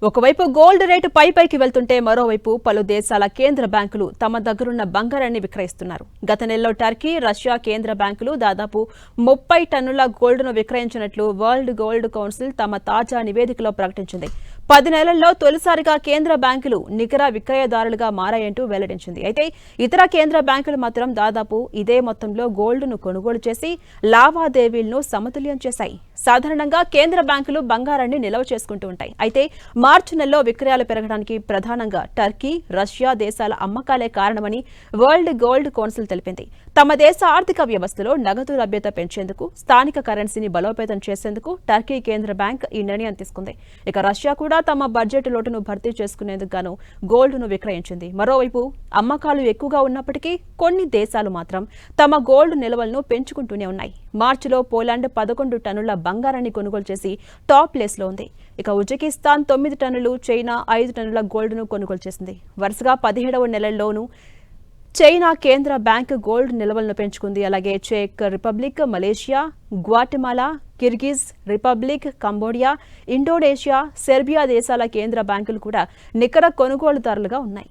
ఒకవైపు gold rate పైకి వెళ్తుంటే మరోవైపు పలు దేశాల కేంద్ర బ్యాంకులు తమ దగ్గరున్న బంగారాన్ని విక్రయిస్తున్నారు. గత నెలలో టర్కీ, రష్యా కేంద్ర బ్యాంకులు దాదాపు 30 టన్నుల గోల్డ్ను విక్రయించినట్లు వరల్డ్ గోల్డ్ కౌన్సిల్ తమ తాజా నివేదికలో ప్రకటించింది. 10 నెలల్లో తొలిసారిగా కేంద్ర బ్యాంకులు నికర విక్రయదారులుగా మారాయంటూ వెల్లడించింది. అయితే ఇతర కేంద్ర బ్యాంకులు మాత్రం దాదాపు ఇదే మొత్తంలో గోల్డ్ను కొనుగోలు చేసి లావాదేవీలను సమతుల్యం చేశాయి. సాధారణంగా కేంద్ర బ్యాంకులు బంగారాన్ని నిల్వ చేసుకుంటూ ఉంటాయి. అయితే మార్చి నెలలో విక్రయాలు పెరగడానికి ప్రధానంగా టర్కీ, రష్యా దేశాల అమ్మకాలే కారణమని వరల్డ్ గోల్డ్ కౌన్సిల్ తెలిపింది. తమ దేశ ఆర్థిక వ్యవస్థలో నగదు లభ్యత పెంచేందుకు, స్థానిక కరెన్సీని బలోపేతం చేసేందుకు టర్కీ కేంద్ర బ్యాంక్ ఈ నిర్ణయం తీసుకుంది. ఇక రష్యా కూడా తమ బడ్జెట్ లోటును భర్తీ చేసుకునేందుకు గాను గోల్డ్ను విక్రయించింది. మరోవైపు అమ్మకాలు ఎక్కువగా ఉన్నప్పటికీ కొన్ని దేశాలు మాత్రం తమ గోల్డ్ నిల్వలను పెంచుకుంటూనే ఉన్నాయి. మార్చిలో పోలాండ్ 11 టన్నుల బంగారాన్ని కొనుగోలు చేసి టాప్ ప్లేస్లో ఉంది. ఇక ఉజ్బెకిస్తాన్ 9 టన్నులు, చైనా 5 టన్నుల గోల్డ్ను కొనుగోలు చేసింది. వరుసగా 17వ నెలల్లోనూ చైనా కేంద్ర బ్యాంక్ గోల్డ్ నిల్వలను పెంచుకుంది. అలాగే చెక్ Republic, Malaysia, Guatemala, Kyrgyz Republic, Cambodia, Indonesia, Serbia దేశాల కేంద్ర బ్యాంకులు కూడా నికర కొనుగోలుదారులుగా ఉన్నాయి.